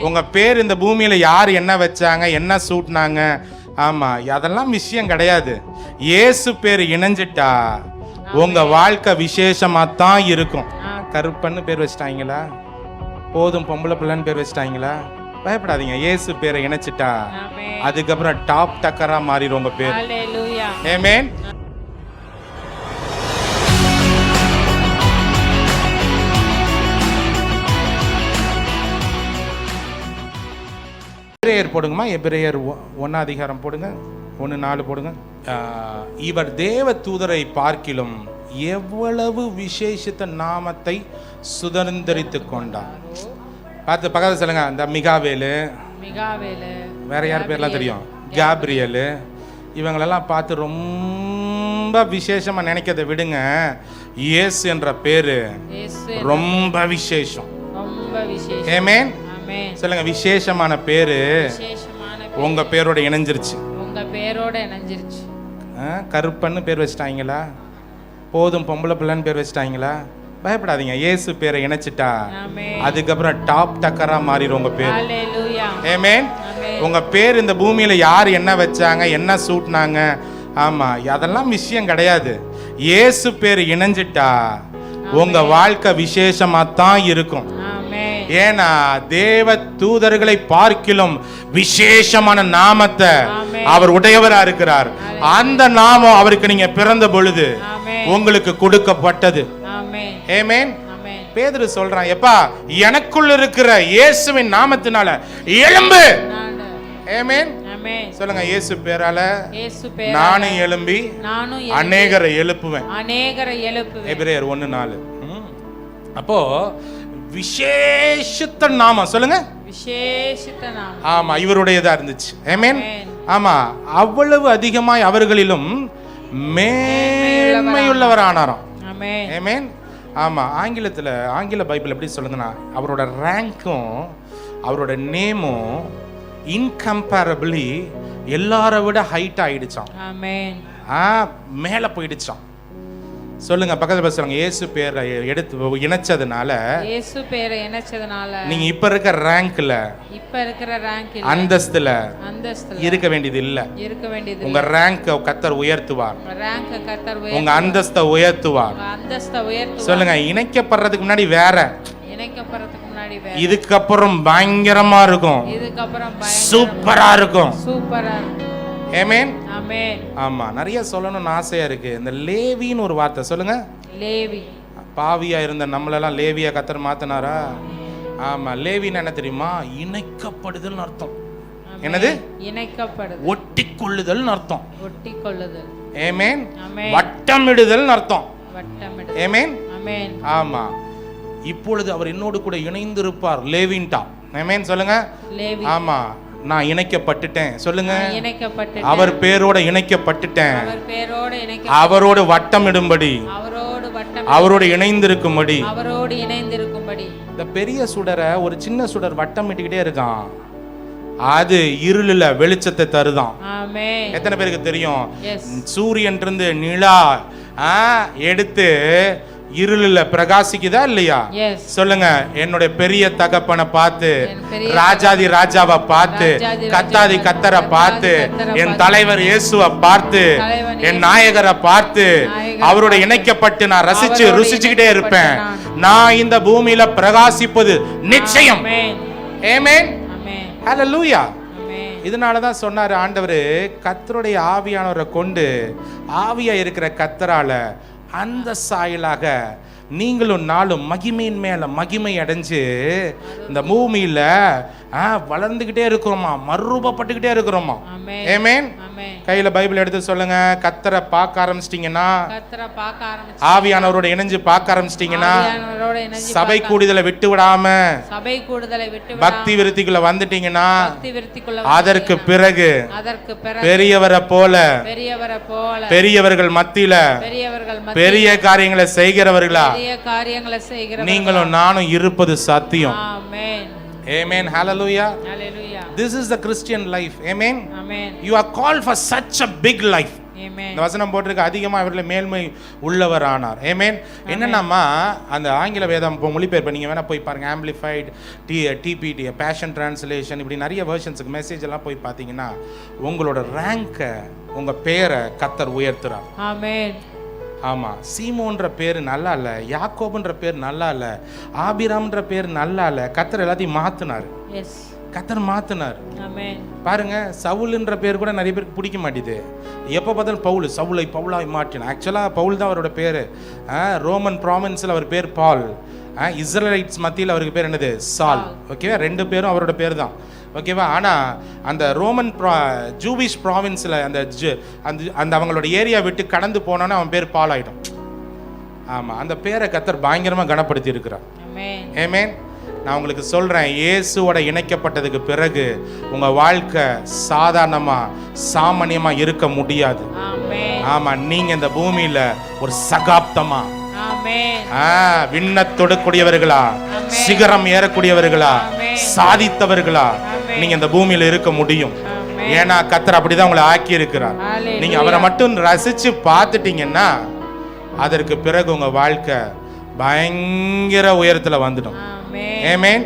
உங்க பேர் இந்த பூமியில யார் என்ன வச்சாங்க, என்ன சூட்னாங்க, ஆமா அதெல்லாம் விஷயம் கிடையாது. இயேசு பேர் இணைஞ்சிட்டா உங்க வாழ்க்கை விசேஷமா தான் இருக்கும். கருப்பன்னு பேர் வச்சிட்டாங்களா, போதும் பொம்பளை பிள்ளைன்னு பேர் வச்சிட்டாங்களா, பயப்படாதீங்க. இயேசு பேரை இணைச்சிட்டா அதுக்கப்புறம் டாப் டக்கரா மாறிடும் உங்க பேர். ஆமென். எபிரேயர் போடுங்கம்மா. எபிரேயர் 1 அதிகாரம் போடுங்க, 1:4 போடுங்க. இவர் தேவ தூதரை பார்க்கிலும் எவ்வளவு விசேஷித்த நாமத்தை சுதந்திரித்து கொண்டார். பார்த்து பக்கத்துல சொல்லுங்க. இந்த மிகாவேலு, வேற யார் பேர்லாம் தெரியும், கேப்ரியலு, இவங்களெல்லாம் பார்த்து ரொம்ப விசேஷமா நினைக்கிறத விடுங்க. இயேசு என்ற பேரு ரொம்ப விசேஷம். ஆமென். சொல்லுங்க, விசேஷமான பேரு உங்க பேரோட இணைஞ்சிருச்சு. கருப்பன்னு பேர் வச்சிட்டாங்களா, போதும் பொம்பளை பிள்ளைன்னு பேர் வச்சிட்டாங்களா, பயப்படாதீங்க. இயேசு பேரை இணைச்சிட்டா அதுக்கப்புறம் டாப் டக்கரா மாறிடும் உங்க பேர். ஆமென். உங்க பேர் இந்த பூமியில யார் என்ன வச்சாங்க, என்ன சூட்னாங்க, ஆமா அதெல்லாம் விஷயம் கிடையாது. இயேசு பேர் இணைஞ்சிட்டா உங்க வாழ்க்கை விசேஷமா தான் இருக்கும். ஏன்னா தேவ தூதர்களை பார்க்கிலும் விசேஷமான நாமத்தை அவர் உடையவரா இருக்கிறார். அந்த நாமம் அவருக்கு நீங்க பிறந்த பொழுது உங்களுக்கு கொடுக்கப்பட்டது. ஆமென். பேதுரு சொல்றான், எப்பா எனக்குள்ள இருக்கிற இயேசுவின் நாமத்தினால எழும்பு. ஆமென். சொல்லுங்க, இயேசு பேரால நானும் எழும்பி அநேகரை எழுப்புவேன். எபிரேயர் 1:4. அப்போ விசேஷித்த நாமம் சொல்லுங்க, விசேஷித்த நாமம். ஆமா இவருடையதா இருந்துச்சு. ஆமென். ஆமா அவ்வளவு அதிகமாய் அவர்களிலும் மேன்மையுள்ளவர் ஆனாராம். ஆமென். ஆமா ஆங்கில பைபிள் எப்படி சொல்லுதுன்னா, அவரோட ரேங்க்கும் அவரோட நேமும் இன்கம்பேரபிளி எல்லாரை விட ஹைட் ஆயிடுச்சான். மேல போயிடுச்சான். சொல்லுங்க, பக்கத்துல பேசுறாங்க. இயேசு பேரை எடுத்து இணைச்சதுனால நீங்க இப்ப இருக்கிற ரேங்க்ல அந்தஸ்துல இருக்க வேண்டியது இல்ல. உங்க ரேங்க் கர்த்தர் உயர்த்துவார், உங்க அந்தஸ்தை உயர்த்துவார். சொல்லுங்க, இணைக்கப்படுறதுக்கு முன்னாடி வேற, இதுக்கப்புறம் பயங்கரமா இருக்கும், சூப்பரா இருக்கும். ஆமென். ஆமா நிறைய சொல்லணும்னு ஆசையா இருக்கு. இந்த லேவின்னு ஒரு வார்த்தை சொல்லுங்க. லேவி, பாவியா இருந்த நம்மளெல்லாம் லேவியா கர்த்தர் மாத்தினாரா? ஆமா, லேவின்னு என்ன தெரியுமா? இணைக்கப்படுதல் அர்த்தம். என்னது? இணைக்கப்படுதல், ஒட்டி கொள்ளுதல் அர்த்தம். ஒட்டி கொள்ளுதல். ஆமென். வட்டமிடுதல் அர்த்தம். ஆமென். ஆமா, இப்பொழுது அவர் என்னோடு கூட இணைந்திருப்பார். லேவின்டா. ஆமென் சொல்லுங்க. ஆமா, நான் இணைக்கப்பட்டுட்டேன். சொல்லுங்க, அவர் பேரோட இணைக்கப்பட்டுட்டேன். அவரோடு வட்டமிடும்படி, அவரோடு இணைந்திருக்கும்படி. இந்த பெரிய சுடரை ஒரு சின்ன சுடர் வட்டமிட்டுக்கிட்டே இருக்கான். அது இருளில் வெளிச்சத்தை தருதான். எத்தனை பேருக்கு தெரியும்? சூரியன் இருந்து நிலா எடுத்து இருளில் பிரகாசிக்குதா இல்லையா? சொல்லுங்க, என்னுடைய பெரிய தகப்பனை பார்த்து, ராஜாதி ராஜாவை பார்த்து, கத்தாதி கத்தரை பார்த்து, என் தலைவர் இயேசுவை பார்த்து, என் நாயகரை பார்த்து, அவரோட இணைக்கப்பட்டு நான் ரசிச்சு ருசிச்சுக்கிட்டே இருப்பேன். நான் இந்த பூமியில பிரகாசிப்பது நிச்சயம். ஆமென். ஹல்லேலூயா. இதனாலதான் சொன்னாரு ஆண்டவர், கர்த்தருடைய ஆவியானவரை கொண்டு, ஆவியா இருக்கிற கர்த்தரால அந்த சாயலாக நீங்களும் நாளும் மகிமையின் மேல மகிமை அடைஞ்சு இந்த பூமியில வளர்ந்துகிட்டே இருக்கிறோமா, மறுரூபப்பட்டுக்கிட்டே இருக்கிறோமா. ஆமென். கையில பைபிள் எடுத்து சொல்லுங்க. கர்த்தரை பார்க்க ஆரம்பிச்சிட்டீங்கன்னா, ஆவியானவரோட இணைஞ்சு பார்க்க ஆரம்பிச்சிட்டீங்கன்னா, சபை கூடுதலை விட்டு விடாம பக்தி விருத்திக்குள்ள வந்துட்டீங்கன்னா, அதற்கு பிறகு பெரியவரை போல, பெரியவர்கள் மத்தியில பெரிய காரியங்களை செய்கிறவர்களா நீங்களும் நானும் இருப்பது சத்தியம். Amen. Hallelujah. Hallelujah. This is the Christian life. Amen. Amen. You are called for such a big life. இந்த வசனம் போட்டிருக்கு, அதிகமாக அவர்களை மேன்மை உள்ளவர் ஆனார். ஆமென். என்னன்னாமா அந்த ஆங்கில வேதம் இப்போ மொழிபெயர்ப்பு நீங்கள் வேணால் போய் பாருங்கள், ஆம்பிளிஃபைட், டிபிடி, பேஷன் டிரான்ஸ்லேஷன், இப்படி நிறைய வெர்ஷன்ஸுக்கு மெசேஜ் எல்லாம் போய் பார்த்தீங்கன்னா உங்களோட ரேங்கை, உங்கள் பேரை கர்த்தர் உயர்த்துறார். ஆமென். ஆமாம், சீமோன்ற பேர் நல்லா இல்லை, யாக்கோபுன்ற பேர் நல்லா இல்லை, ஆபிராம்ன்ற பேர் நல்லா இல்லை, கர்த்தர் எல்லாத்தையும் மாற்றினார். கர்த்தர் மாற்றினார். பாருங்க, சவுலுன்ற பேர் கூட நிறைய பேருக்கு பிடிக்க மாட்டேது. எப்போ பார்த்தாலும் பவுல், சவுலை பவுலாய் மாற்றினார். ஆக்சுவலாக பவுல் தான் அவரோட பேர். ரோமன் ப்ராவின்ஸில் அவர் பேர் பால், இஸ்ரேலைட்ஸ் மத்தியில் அவருக்கு பேர் என்னது? சால். ஓகேவா, ரெண்டு பேரும் அவரோட பேர் தான். ஓகேவா. ஆனால் அந்த ரோமன் ஜூவிஷ் ப்ராவின்ஸில் அந்த அந்த அவங்களோட ஏரியா விட்டு கடந்து போனோன்னா அவன் பேர் பால் ஆகிடும். ஆமாம், அந்த பேரை கர்த்தர் பயங்கரமாக கனப்படுத்தி இருக்கிறார். ஆமென். நான் உங்களுக்கு சொல்கிறேன், இயேசுவோட இணைக்கப்பட்டதுக்கு பிறகு உங்கள் வாழ்க்கை சாதாரணமாக சாமானியமாக இருக்க முடியாது. ஆமாம், நீங்கள் இந்த பூமியில் ஒரு சகாப்தமாக விண்ண தொடக்கூடியவர்களா, சிகரம் ஏறக்கூடியவர்களா, சாதித்தவர்களா நீங்க இந்த பூமியில இருக்க முடியும். ஏன்னா கர்த்தர் அப்படிதான் உங்களை ஆக்கி இருக்கிறார். நீங்க அவரை மட்டும் ரசிச்சு பார்த்துட்டீங்கன்னா அதற்கு பிறகு உங்க வாழ்க்கை பயங்கர உயரத்துல வந்துடும். ஆமென்.